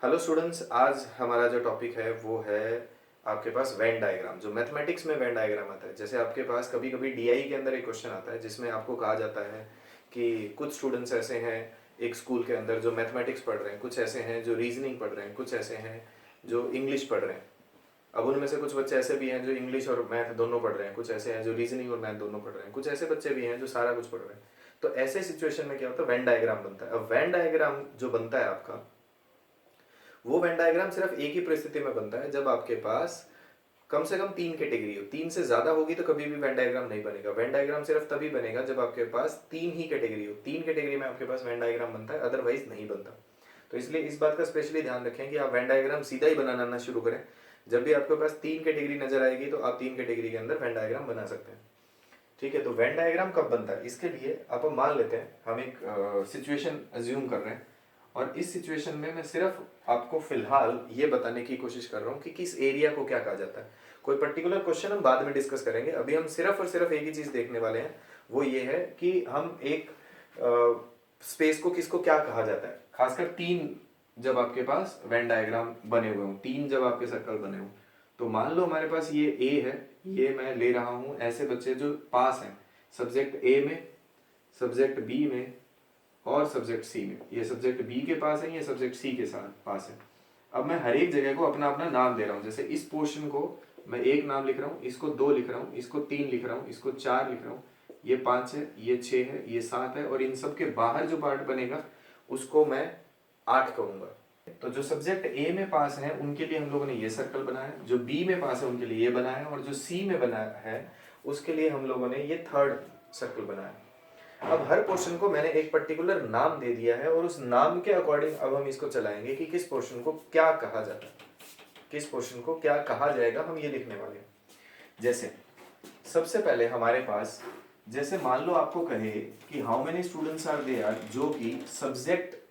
Hello students, आज हमारा जो टॉपिक है वो है आपके पास वेन डायग्राम। जो मैथमेटिक्स में वेन डायग्राम आता है, जैसे आपके पास कभी कभी डीआई के अंदर एक क्वेश्चन आता है जिसमें आपको कहा जाता है कि कुछ स्टूडेंट्स ऐसे हैं एक स्कूल के अंदर जो मैथमेटिक्स पढ़ रहे हैं, कुछ ऐसे हैं जो रीजनिंग पढ़ रहे हैं, कुछ ऐसे हैं जो इंग्लिश पढ़ रहे हैं। अब उनमें से कुछ बच्चे ऐसे भी हैं जो इंग्लिश और मैथ दोनों पढ़ रहे हैं, कुछ ऐसे हैं जो रीजनिंग और मैथ दोनों पढ़ रहे हैं, कुछ ऐसे बच्चे भी हैं जो सारा कुछ पढ़ रहे हैं। तो ऐसे सिचुएशन में क्या होता है, वेन डायग्राम बनता है। अब वेन डायग्राम जो बनता है आपका, वो वेन डायग्राम सिर्फ एक ही परिस्थिति में बनता है जब आपके पास कम से कम तीन कैटेगरी हो। तीन से ज्यादा होगी तो कभी भी वेन डायग्राम नहीं बनेगा। वेन डायग्राम सिर्फ तभी बनेगा जब आपके पास तीन ही कैटेगरी हो। तीन कैटेगरी में आपके पास वेन डायग्राम बनता है, अदरवाइज नहीं बनता। तो इसलिए इस बात का स्पेशली ध्यान रखें कि आप वेन डायग्राम सीधा ही बनाना ना शुरू करें। जब भी आपके पास तीन कैटेगरी नजर आएगी तो आप तीन कैटेगरी के अंदर वेन डायग्राम बना सकते हैं। ठीक है, तो वेन डायग्राम कब बनता है, इसके लिए आप मान लेते हैं हम एक सिचुएशन अज्यूम कर रहे हैं, और इस सिचुएशन में मैं सिर्फ आपको फिलहाल ये बताने की कोशिश कर रहा हूँ कि किस एरिया को क्या कहा जाता है। कोई पर्टिकुलर क्वेश्चन हम बाद में डिस्कस करेंगे, अभी हम सिर्फ और सिर्फ एक ही चीज देखने वाले हैं। वो ये है कि हम एक स्पेस को किसको क्या कहा जाता है। खासकर तीन जब आपके पास वेन डायग्राम बने हुए हों, तीन जब आपके सर्कल बने हों, तो मान लो हमारे पास ये ए है, ये मैं ले रहा हूं ऐसे बच्चे जो पास हैं सब्जेक्ट ए में, सब्जेक्ट बी में और सब्जेक्ट सी में। ये सब्जेक्ट बी के पास है, ये सब्जेक्ट सी के साथ पास है। अब मैं हर एक जगह को अपना अपना नाम दे रहा हूँ। जैसे इस पोर्शन को मैं एक नाम लिख रहा हूँ, इसको दो लिख रहा हूँ, इसको तीन लिख रहा हूँ, इसको चार लिख रहा हूँ, ये पांच है, ये छह है, ये सात है, और इन सब के बाहर जो पार्ट बनेगा उसको मैं आठ कहूंगा। तो जो सब्जेक्ट ए में पास है उनके लिए हम लोगों ने ये सर्कल बनाया, जो बी में पास है उनके लिए ये बनाया, और जो सी में बनाया है उसके लिए हम लोगों ने ये थर्ड सर्कल बनाया। अब हर पोर्शन को मैंने एक पर्टिकुलर नाम दे दिया है, और उस नाम के अकॉर्डिंग अब हम इसको चलाएंगे कि किस पोर्शन को क्या कहा जाता है, किस पोर्शन को क्या कहा जाएगा, हम ये लिखने वाले हैं। जैसे सबसे पहले हमारे पास, जैसे मान लो आपको कहे कि how many students are there जो कि सब्जेक्ट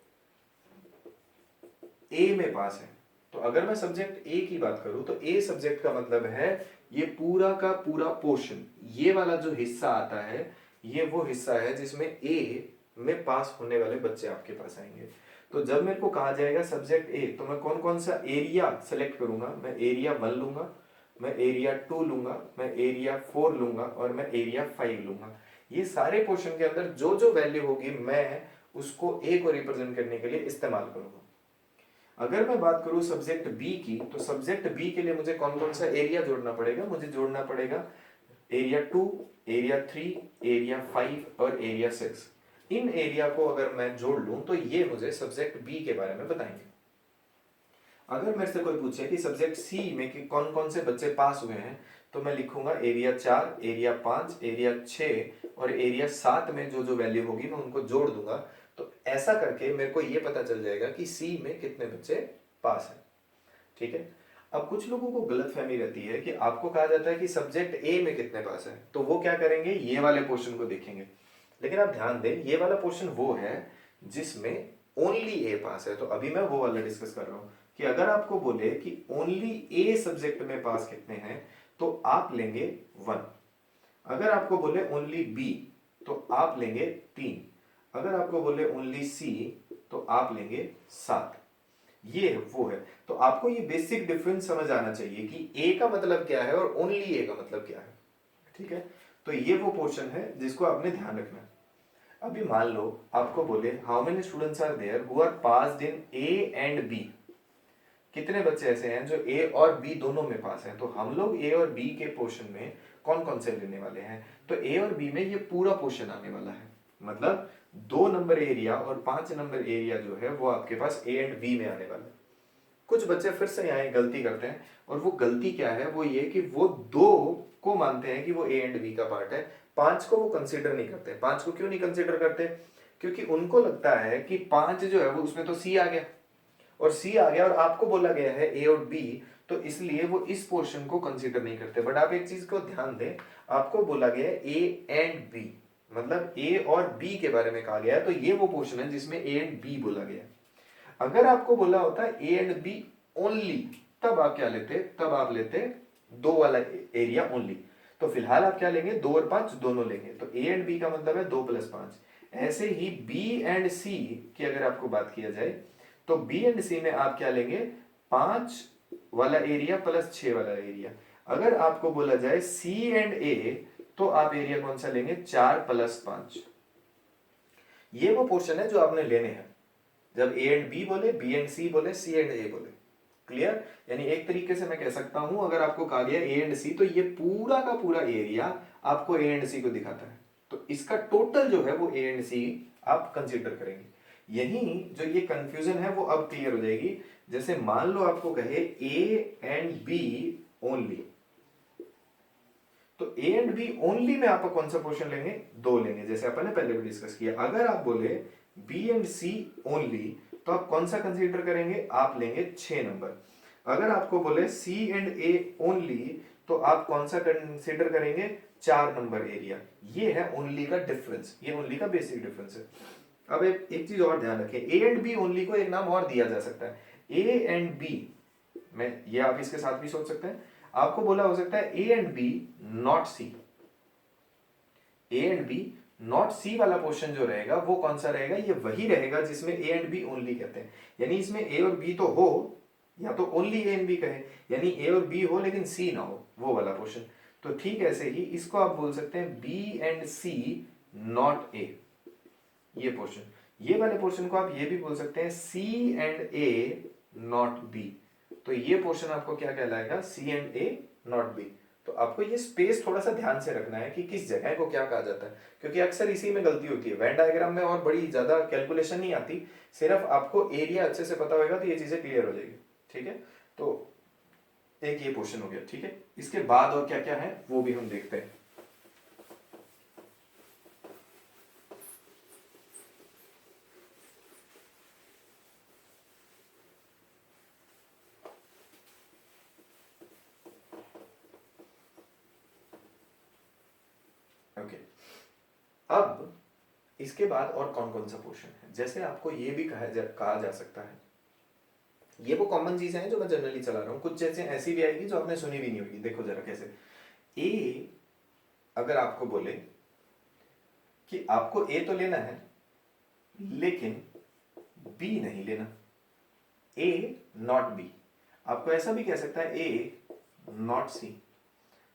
ए में पास है। तो अगर मैं सब्जेक्ट ए की बात करूं तो ए सब्जेक्ट का मतलब है ये पूरा का पूरा पोर्शन, ये वाला जो हिस्सा आता है ये वो हिस्सा है जिसमें ए में पास होने वाले बच्चे आपके पास आएंगे। तो जब मेरे को कहा जाएगा सब्जेक्ट ए, तो मैं कौन कौन सा एरिया सेलेक्ट करूंगा। मैं एरिया 1 लूंगा, मैं एरिया 2 लूंगा, मैं एरिया 4 लूंगा, और मैं एरिया 5 लूंगा। ये सारे पोर्शन के अंदर जो जो वैल्यू होगी मैं उसको ए को रिप्रेजेंट करने के लिए इस्तेमाल करूंगा। अगर मैं बात करूं सब्जेक्ट बी की, तो सब्जेक्ट बी के लिए मुझे कौन कौन सा एरिया जोड़ना पड़ेगा। मुझे जोड़ना पड़ेगा एरिया 2, एरिया 3, एरिया 5 और एरिया 6। इन एरिया को अगर मैं जोड़ लूं तो ये मुझे सब्जेक्ट बी के बारे में बताएंगे। अगर मेरे से कोई पूछे कि सब्जेक्ट सी में कि कौन कौन से बच्चे पास हुए हैं, तो मैं लिखूंगा एरिया 4, एरिया 5, एरिया 6 और एरिया 7 में जो जो वैल्यू होगी मैं उनको जोड़ दूंगा। तो ऐसा करके मेरे को ये पता चल जाएगा कि सी में कितने बच्चे पास हैं। ठीक है। अब कुछ लोगों को गलतफहमी रहती है कि आपको कहा जाता है कि सब्जेक्ट ए में कितने पास है, तो वो क्या करेंगे, ये वाले पोर्शन को देखेंगे। लेकिन आप ध्यान दें, ये वाला पोर्शन वो है जिसमें ओनली ए पास है। तो अभी मैं वो वाला डिस्कस कर रहा हूं कि अगर आपको बोले कि ओनली ए सब्जेक्ट में पास कितने हैं, तो आप लेंगे 1। अगर आपको बोले ओनली बी, तो आप लेंगे 3। अगर आपको बोले ओनली सी, तो आप लेंगे 7। ये वो है। तो आपको ये बेसिक डिफरेंस समझ आना चाहिए कि ए का मतलब क्या है और ओनली ए का मतलब क्या है। ठीक है, तो ये वो पोर्शन है जिसको आपने ध्यान रखना है। अभी मान लो आपको बोले how many students are there who are passed in A and B. कितने बच्चे ऐसे हैं जो ए और बी दोनों में पास हैं। तो हम लोग ए और बी के पोर्शन में कौन कौन से लेने वाले हैं, तो ए और बी में ये पूरा पोर्शन आने वाला है। मतलब 2 नंबर एरिया और 5 नंबर एरिया जो है वो आपके पास ए एंड बी में आने वाला है। कुछ बच्चे फिर से यहाँ गलती करते हैं, और वो गलती क्या है, वो ये कि वो 2 को मानते हैं कि वो ए एंड बी का पार्ट है, 5 को वो कंसीडर नहीं करते। 5 को क्यों नहीं कंसीडर करते, क्योंकि उनको लगता है कि 5 जो है वो उसमें तो सी आ गया, और सी आ गया और आपको बोला गया है ए और बी, तो इसलिए वो इस पोर्शन को कंसीडर नहीं करते। बट आप एक चीज को ध्यान दें, आपको बोला गया है ए एंड बी, मतलब ए और बी के बारे में कहा गया है, तो ये वो पोर्शन है जिसमें ए एंड बी बोला गया है। अगर आपको बोला होता ए एंड बी ओनली, तब आप क्या लेते, तब आप लेते 2 वाला एरिया ओनली। तो फिलहाल आप क्या लेंगे, 2 और 5 दोनों लेंगे। तो ए एंड बी का मतलब है 2 + 5। ऐसे ही बी एंड सी की अगर आपको बात किया जाए, तो बी एंड सी में आप क्या लेंगे, 5 वाला एरिया प्लस 6 वाला एरिया। अगर आपको बोला जाए सी एंड ए, तो आप एरिया कौन सा लेंगे, 4 प्लस 5। ये वो पोर्शन है जो आपने लेने हैं जब ए एंड बी बोले, बी एंड सी बोले, सी एंड ए बोले। क्लियर? यानी एक तरीके से मैं कह सकता हूं, अगर आपको कहा गया ए एंड सी, तो ये पूरा का पूरा एरिया आपको ए एंड सी को दिखाता है, तो इसका टोटल जो है वो ए एंड सी आप कंसीडर करेंगे। यही जो ये कंफ्यूजन है वो अब क्लियर हो जाएगी। जैसे मान लो आपको कहे ए एंड बी ओनली, तो ए एंड बी ओनली में आप कौन सा पोर्शन लेंगे, 2 लेंगे, जैसे अपन ने पहले भी डिस्कस किया। अगर आप बोले बी एंड सी ओनली, तो आप कौन सा कंसीडर करेंगे, आप लेंगे 6 नंबर। अगर आपको बोले सी एंड ए ओनली, तो आप कौन सा कंसीडर करेंगे, 4 नंबर एरिया। ये है ओनली का डिफरेंस, ये ओनली का बेसिक डिफरेंस है। अब एक चीज और ध्यान रखें, ए एंड बी ओनली को एक नाम और दिया जा सकता है, ए एंड बी में, ये आप इसके साथ भी सोच सकते हैं। आपको बोला हो सकता है A and B not C. A and B not C वाला पोर्शन जो रहेगा वो कौन सा रहेगा, ये वही रहेगा जिसमें ए एंड बी ओनली कहते हैं। यानी इसमें ए और बी तो हो, या तो ओनली ए एंड बी कहे, यानी ए और बी हो लेकिन सी ना हो, वो वाला पोर्शन। तो ठीक ऐसे ही इसको आप बोल सकते हैं B and C not A, ये पोर्शन। ये वाले पोर्शन को आप ये भी बोल सकते हैं सी एंड ए नॉट बी। तो ये पोर्शन आपको क्या कहलाएगा, सी एंड ए नॉट बी। तो आपको ये स्पेस थोड़ा सा ध्यान से रखना है कि किस जगह को क्या कहा जाता है, क्योंकि अक्सर इसी में गलती होती है। वेन डायग्राम में और बड़ी ज्यादा कैलकुलेशन नहीं आती, सिर्फ आपको एरिया अच्छे से पता होगा तो ये चीजें क्लियर हो जाएगी। ठीक है, तो एक ये पोर्शन हो गया। ठीक है, इसके बाद और क्या क्या है वो भी हम देखते हैं। ओके, अब इसके बाद और कौन कौन सा पोर्शन है, जैसे आपको ये भी कहा जा सकता है, ये वो कॉमन चीजें हैं जो मैं जनरली चला रहा हूं, कुछ जैसे ऐसी भी आएगी जो आपने सुनी भी नहीं होगी। देखो जरा कैसे, ए अगर आपको बोले कि आपको ए तो लेना है लेकिन बी नहीं लेना, ए नॉट बी। आपको ऐसा भी कह सकता है ए नॉट सी,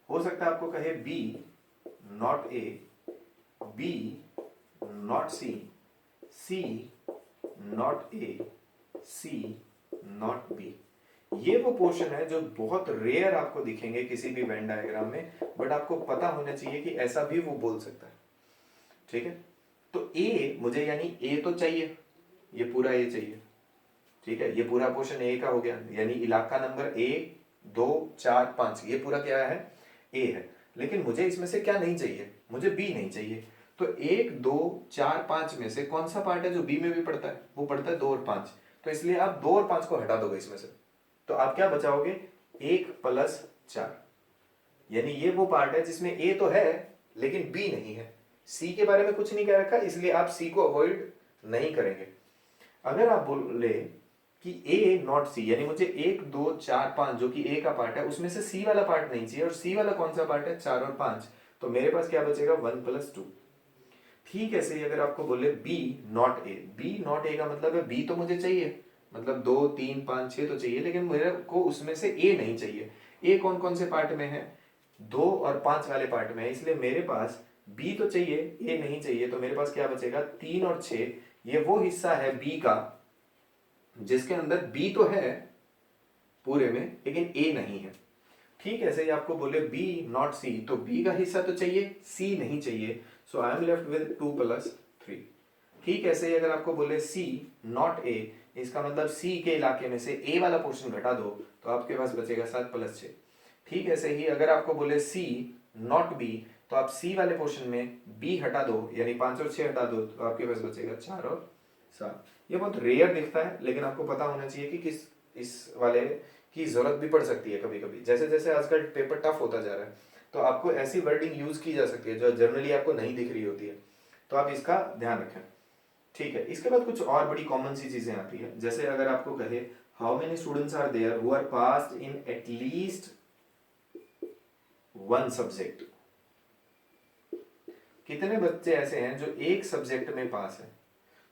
हो सकता है आपको कहे B not A, B not C, C not A, C not B. ये वो पोर्शन है जो बहुत रेयर आपको दिखेंगे किसी भी वेन डायग्राम में, बट आपको पता होना चाहिए कि ऐसा भी वो बोल सकता है। ठीक है, तो ए मुझे यानी ए तो चाहिए, ये पूरा ए चाहिए। ठीक है, ये पूरा पोर्शन ए का हो गया, यानी इलाका नंबर 1 2 4 5, ये पूरा क्या है, ए है। लेकिन मुझे इसमें से क्या नहीं चाहिए, मुझे बी नहीं चाहिए। तो 1 2 4 5 में से कौन सा पार्ट है जो बी में भी पड़ता है, वो पड़ता है 2 और 5। तो इसलिए आप 2 और 5 को हटा दोगे इसमें से, तो आप क्या बचाओगे, 1 प्लस 4। यानी ये वो पार्ट है जिसमें ए तो है लेकिन बी नहीं है। सी के बारे में कुछ नहीं कह रखा, इसलिए आप सी को अवॉइड नहीं करेंगे। अगर आप बोले कि ए नॉट सी, यानी मुझे 1 2 4 5 जो कि ए का पार्ट है उसमें से सी वाला पार्ट नहीं चाहिए, और सी वाला कौन सा पार्ट है, 4 और 5, तो मेरे पास क्या बचेगा, 1 प्लस 2। ठीक है, सही। अगर आपको बोले B not A, B not A का मतलब है बी तो मुझे चाहिए, मतलब 2 3 5 6 तो चाहिए, लेकिन मेरे को उसमें से ए नहीं चाहिए। ए कौन कौन से पार्ट में है, 2 और 5 वाले पार्ट में है, इसलिए मेरे पास बी तो चाहिए, ए नहीं चाहिए। तो मेरे पास क्या बचेगा, 3 और 6, ये वो हिस्सा है बी का जिसके अंदर बी तो है पूरे में लेकिन ए नहीं है। ठीक है, सही। आपको बोले बी नॉट सी, तो बी का हिस्सा तो चाहिए, सी नहीं चाहिए, so I am left with 2 plus 3। ठीक है, सही। अगर आपको बोले सी नॉट ए, इसका मतलब सी के इलाके में से ए वाला पोर्शन घटा दो, तो आपके पास बचेगा 7 प्लस 6। ठीक है, सही। अगर आपको बोले सी नॉट बी, तो आप सी वाले पोर्शन में बी हटा दो, यानी 5 और 6 हटा दो, तो आपके पास बचेगा 4 और 7। ये बहुत रेयर दिखता है, लेकिन आपको पता होना चाहिए कि किस इस वाले की जरूरत भी पड़ सकती है कभी कभी। जैसे जैसे आजकल पेपर टफ होता जा रहा है, तो आपको ऐसी वर्डिंग यूज की जा सकती है जो जनरली आपको नहीं दिख रही होती है, तो आप इसका ध्यान रखें। ठीक है, इसके बाद कुछ और बड़ी कॉमन सी चीजें आती है। जैसे अगर आपको कहे how many students are there who are passed in at least 1 subject, कितने बच्चे ऐसे हैं जो एक सब्जेक्ट में पास है।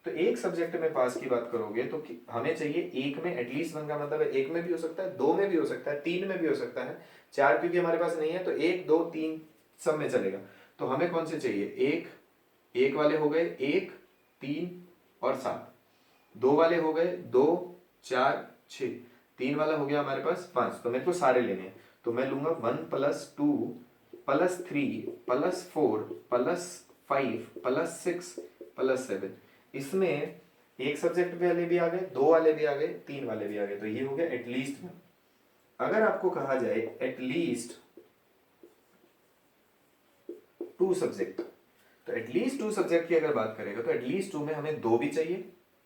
तो एक सब्जेक्ट में पास की बात करोगे तो हमें चाहिए एक में एटलीस्ट वन, का मतलब है एक में भी हो सकता है, दो में भी हो सकता है, तीन में भी हो सकता है, चार क्योंकि हमारे पास नहीं है तो एक दो तीन सब में चलेगा। तो हमें कौन से चाहिए, एक, एक वाले हो गए एक, तीन और सात, दो वाले हो गए दो, चार, छ, तीन वाला हो गया हमारे पास पांच। तो मेरे को सारे लेने हैं, तो मैं लूंगा 1+2+3+4+5+6+7। इसमें एक सब्जेक्ट वाले भी आ गए, दो वाले भी आ गए, तीन वाले भी आ गए, तो ये हो गया एटलीस्ट वन। अगर आपको कहा जाए एटलीस्ट टू सब्जेक्ट, तो एटलीस्ट टू सब्जेक्ट की अगर बात करेगा तो एटलीस्ट टू में हमें दो भी चाहिए,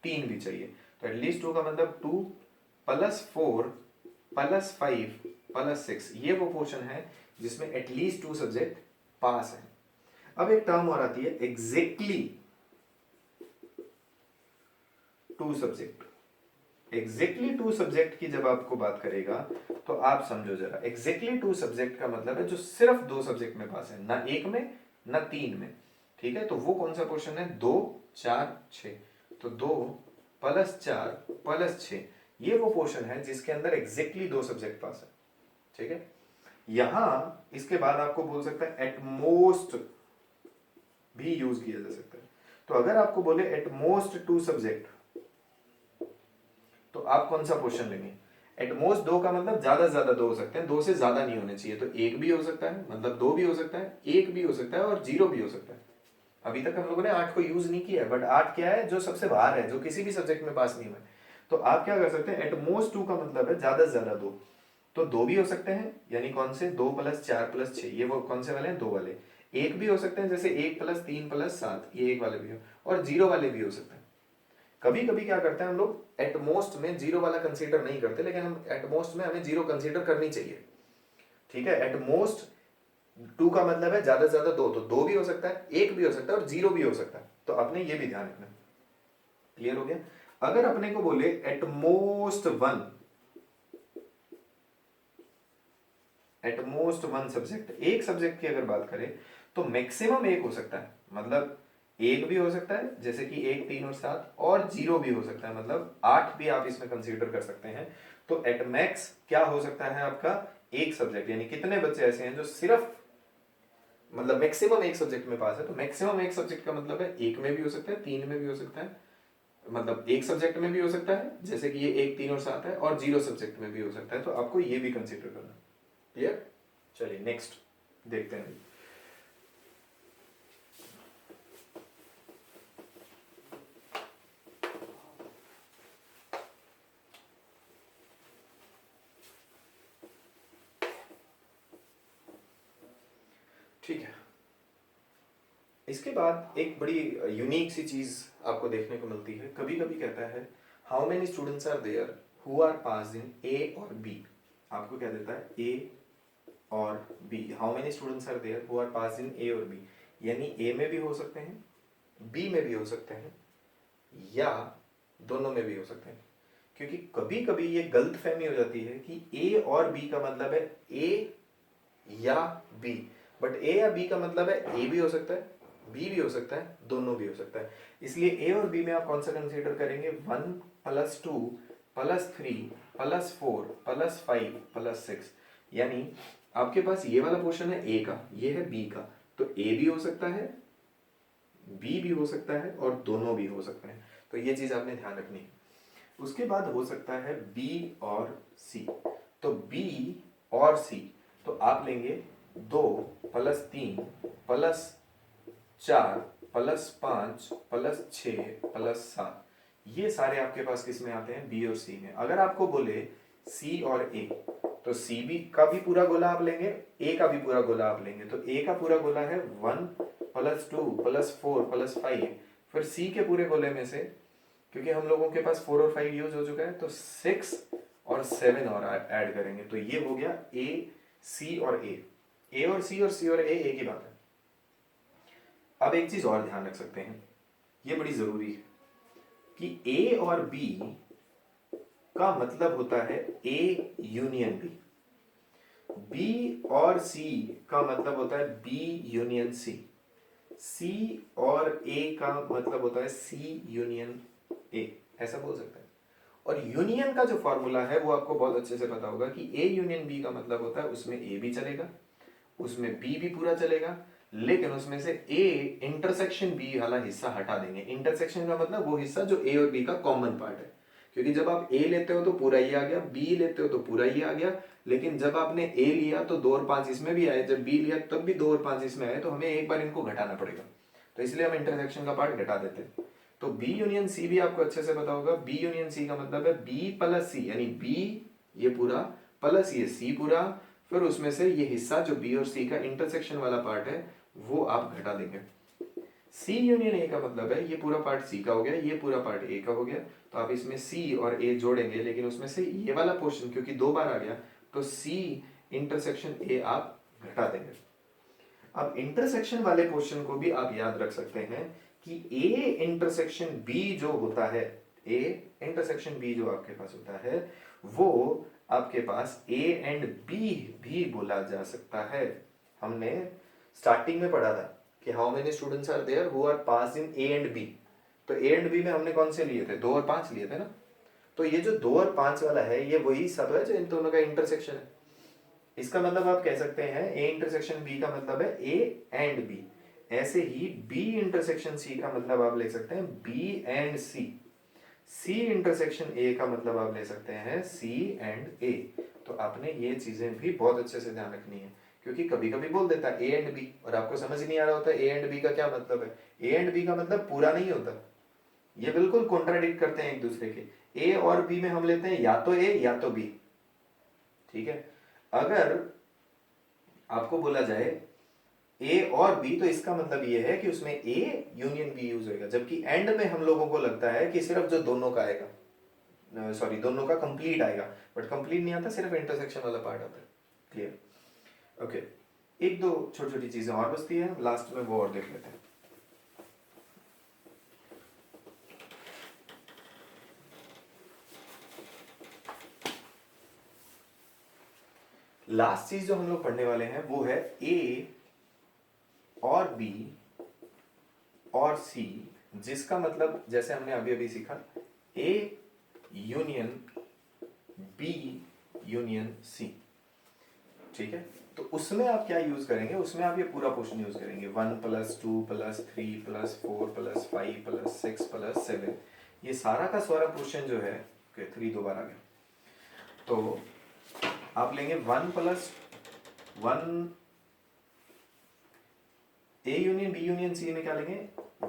तीन भी चाहिए। तो एटलीस्ट टू का मतलब 2+4+5+6, ये वो पोर्शन है जिसमें एटलीस्ट टू सब्जेक्ट पास है। अब एक टर्म और आती है exactly two subject. Exactly two subject की जब आपको बात करेगा तो आप समझो जरा, एग्जैक्टली टू सब्जेक्ट का मतलब है जो सिर्फ दो सब्जेक्ट में पास है, ना एक में ना तीन में, ठीक है। तो वो कौन सा पोर्शन है, 2, 4, 6, तो 2+4+6, ये वो पोर्शन है जिसके अंदर एग्जैक्टली दो सब्जेक्ट पास है, ठीक है। यहां इसके बाद आपको बोल सकता है एटमोस्ट भी यूज किया जा सकता है। तो अगर आपको बोले एटमोस्ट टू सब्जेक्ट तो आप कौन सा पोर्शन लेंगे, एटमोस्ट दो का मतलब ज्यादा से ज्यादा दो हो सकते हैं, दो से ज्यादा नहीं होने चाहिए। तो एक भी हो सकता है, मतलब दो भी हो सकता है, एक भी हो सकता है और जीरो भी हो सकता है। अभी तक हम लोगों ने आठ को यूज नहीं किया है, बट आठ क्या है, जो सबसे बाहर है, जो किसी भी सब्जेक्ट में पास नहीं हुआ है। तो आप क्या कर सकते हैं, एटमोस्ट टू का मतलब है ज्यादा से ज्यादा दो। तो दो भी हो सकते हैं, यानी कौन से, 2+4+6, ये वो कौन से वाले हैं, दो वाले। एक भी हो सकते हैं, जैसे 1+3+7, ये एक वाले भी हो, और जीरो वाले भी हो सकते हैं। कभी कभी क्या करते हैं हम लोग, एटमोस्ट में जीरो वाला कंसीडर नहीं करते, लेकिन हम एटमोस्ट में हमें जीरो कंसीडर करनी चाहिए, ठीक है। एटमोस्ट टू का मतलब है ज्यादा से ज्यादा दो, तो दो भी हो सकता है, एक भी हो सकता है और जीरो भी हो सकता है। तो अपने ये भी ध्यान रखना। क्लियर हो गया। अगर अपने को बोले at most one, at most one subject, एक सब्जेक्ट की अगर बात करें तो मैक्सिमम एक हो सकता है, मतलब एक भी हो सकता है जैसे कि 1, 3 और 7, और जीरो भी हो सकता है, मतलब 8 भी आप इसमें कंसीडर कर सकते हैं। तो एट मैक्स क्या हो सकता है आपका, एक सब्जेक्ट, यानी कितने बच्चे ऐसे हैं जो सिर्फ, मतलब मैक्सिमम एक सब्जेक्ट में पास है। तो मैक्सिमम एक सब्जेक्ट का मतलब है एक में भी हो सकता है, तीन में भी हो सकता है, मतलब एक सब्जेक्ट में भी हो सकता है जैसे कि ये 1, 3 और 7 है, और जीरो सब्जेक्ट में भी हो सकता है। तो आपको ये भी कंसीडर करना। क्लियर। चलिए नेक्स्ट देखते हैं। ठीक है, इसके बाद एक बड़ी यूनिक सी चीज आपको देखने को मिलती है। कभी कभी कहता है how many students are there who are pass in A और बी। आपको क्या देता है, ए और B, how many students are there who are pass in A और बी, यानी ए में भी हो सकते हैं, बी में भी हो सकते हैं, या दोनों में भी हो सकते हैं। क्योंकि कभी कभी ये गलत फहमी हो जाती है कि ए और बी का मतलब है ए या बी, बट ए या बी का मतलब है ए भी हो सकता है, बी भी हो सकता है, दोनों भी हो सकता है। इसलिए ए और बी में आप कौन सा कंसीडर करेंगे, 1+2+3+4+5+6, यानी आपके पास ये वाला पोर्शन है ए का, ये है बी का, तो ए भी हो सकता है, बी भी हो सकता है, और दोनों भी हो सकते हैं। तो ये चीज आपने ध्यान रखनी है। उसके बाद हो सकता है बी और सी। तो बी और सी, तो आप लेंगे 2+3+4+5+6+7, ये सारे आपके पास किस में आते हैं, बी और सी में। अगर आपको बोले सी और ए, तो सी बी का भी पूरा गोला आप लेंगे, ए का भी पूरा गोला आप लेंगे। तो ए का पूरा गोला है 1+2+4+5, फिर सी के पूरे गोले में से, क्योंकि हम लोगों के पास 4 और 5 यूज हो चुका है, तो 6 और 7 और ऐड करेंगे, तो ये हो गया ए सी और ए और सी, और सी और ए एक ही बात है। अब एक चीज और ध्यान रख सकते हैं, ये बड़ी जरूरी है कि ए और बी का मतलब होता है ए यूनियन बी, बी और सी का मतलब होता है बी यूनियन सी, सी और ए का मतलब होता है सी यूनियन ए, ऐसा बोल सकते हैं। और यूनियन का जो फॉर्मूला है वो आपको बहुत अच्छे से पता होगा कि ए यूनियन बी का मतलब होता है उसमें ए भी चलेगा, उसमें बी भी पूरा चलेगा, लेकिन उसमें से ए इंटरसेक्शन बी वाला हिस्सा हटा देंगे। इंटरसेक्शन का मतलब वो हिस्सा जो ए और बी का कॉमन पार्ट है, क्योंकि जब आप ए लेते हो तो पूरा ही आ गया, बी लेते हो तो पूरा ही आ गया, लेकिन जब आपने ए लिया तो 2 और 5 इसमें भी आए, जब बी लिया तब भी 2 और 5 इसमें आए, तो हमें एक बार इनको घटाना पड़ेगा, तो इसलिए हम इंटरसेक्शन का पार्ट घटा देते हैं। तो बी यूनियन सी भी आपको अच्छे से पता होगा। बी यूनियन सी का मतलब है बी प्लस सी, यानी बी ये पूरा प्लस ये सी पूरा, फिर उसमें से ये हिस्सा जो बी और सी का इंटरसेक्शन वाला पार्ट है वो आप घटा देंगे। सी यूनियन ए का मतलब है ये पूरा पार्ट सी का हो गया, ये पूरा पार्ट ए का हो गया, तो आप इसमें सी और ए जोड़ेंगे, लेकिन उसमें से ये वाला पोर्शन क्योंकि 2 बार आ गया तो सी इंटरसेक्शन ए आप घटा देंगे। अब इंटरसेक्शन वाले पोर्शन को भी आप याद रख सकते हैं कि ए इंटरसेक्शन बी जो होता है, ए इंटरसेक्शन बी जो आपके पास होता है वो आपके पास ए एंड बी भी बोला जा सकता है। हमने स्टार्टिंग में पढ़ा था कि how many students are there who are pass in A and B, तो ए एंड बी में हमने कौन से लिए थे, 2 और 5 लिए थे ना। तो ये जो 2 और 5 वाला है ये वही सब है जो इन दोनों का इंटरसेक्शन है। इसका मतलब आप कह सकते हैं ए इंटरसेक्शन बी का मतलब है ए एंड बी, ऐसे ही बी इंटरसेक्शन सी का मतलब आप ले सकते हैं B and C, C intersection A का मतलब आप ले सकते हैं सी एंड ए। तो आपने ये चीजें भी बहुत अच्छे से ध्यान रखनी है, क्योंकि कभी कभी बोल देता है ए एंड बी और आपको समझ नहीं आ रहा होता ए एंड बी का क्या मतलब है। ए एंड बी का मतलब पूरा नहीं होता, ये बिल्कुल कॉन्ट्राडिक्ट करते हैं एक दूसरे के। ए और बी में हम लेते हैं या तो ए या तो बी, ठीक है। अगर आपको बोला जाए ए और बी तो इसका मतलब ये है कि उसमें ए यूनियन बी यूज होगा, जबकि एंड में हम लोगों को लगता है कि सिर्फ जो दोनों का आएगा, सॉरी दोनों का कंप्लीट आएगा, बट कंप्लीट नहीं आता, सिर्फ इंटरसेक्शन वाला पार्ट आता है। क्लियर? ओके, एक दो छोटी छोटी चीजें और बचती है, लास्ट में वो और देख लेते हैं। लास्ट चीज जो हम लोग पढ़ने वाले हैं वो है ए और बी और सी, जिसका मतलब जैसे हमने अभी अभी सीखा A union B union C, ठीक है। तो उसमें आप क्या यूज करेंगे, उसमें आप ये पूरा पोर्शन यूज करेंगे 1 + 2 + 3 + 4 + 5 + 6 + 7, ये सारा का सारा पोर्शन जो है, 3 2 बार आ गया, तो आप लेंगे 1 + 1 A union B union C में क्या लेंगे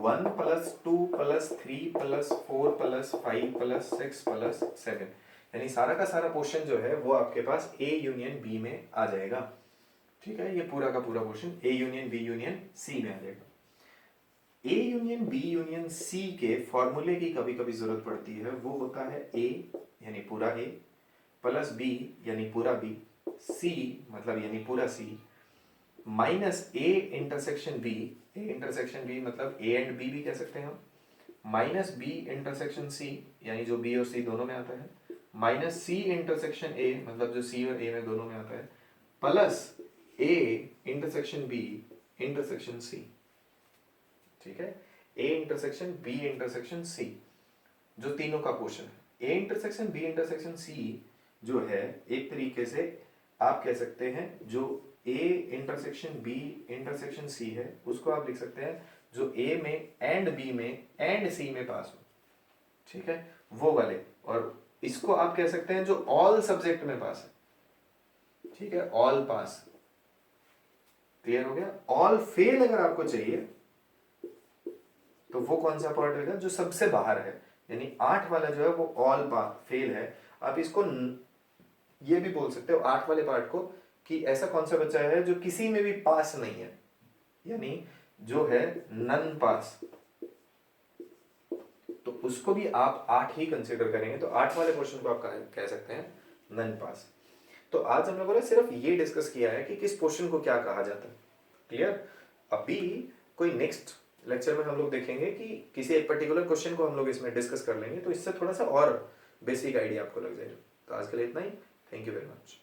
1 + 2 + 3 + 4 + 5 + 6 + 7, यानी सारा का सारा पोर्शन जो है वो आपके पास ए यूनियन बी में आ जाएगा, ठीक है। ये पूरा का पूरा portion A union B union C में आ जाएगा। A union B union C के फॉर्मूले की कभी कभी जरूरत पड़ती है, वो होता है ए यानी पूरा ए प्लस बी यानी पूरा बी, सी मतलब यानी पूरा C, minus A intersection B, A intersection B मतलब ए एंड बी भी कह सकते हैं हम, माइनस बी इंटरसेक्शन सी यानी जो बी और सी दोनों में आता है, माइनस सी इंटरसेक्शन ए मतलब जो सी और ए में दोनों में आता है, plus A intersection B intersection C, ठीक है। A intersection B intersection C जो तीनों का पोर्शन है। A intersection B intersection C जो है एक तरीके से आप कह सकते हैं जो A intersection B intersection C है उसको आप लिख सकते हैं जो ए में एंड बी में एंड सी में पास हो, ठीक है, वो वाले। और इसको आप कह सकते हैं जो ऑल सब्जेक्ट में पास है, ठीक है, ऑल पास। क्लियर हो गया? ऑल फेल अगर आपको चाहिए तो वो कौन सा पार्ट होगा जो सबसे बाहर है, यानी 8 वाला जो है वो ऑल फेल है। आप इसको ये भी बोल सकते हो 8 वाले पार्ट को कि ऐसा कौन सा बच्चा है जो किसी में भी पास नहीं है, यानी जो है नन पास, तो उसको भी आप 8 ही कंसीडर करेंगे, तो 8 वाले क्वेश्चन को आप कह सकते हैं नन पास। तो आज हम लोगों ने सिर्फ ये डिस्कस किया है कि किस क्वेश्चन को क्या कहा जाता है। क्लियर? अभी कोई नेक्स्ट लेक्चर में हम लोग देखेंगे कि किसी एक पर्टिकुलर क्वेश्चन को हम लोग इसमें डिस्कस कर लेंगे, तो इससे थोड़ा सा और बेसिक आइडिया आपको लग जाएगा। तो आज के लिए इतना ही। Thank you very much.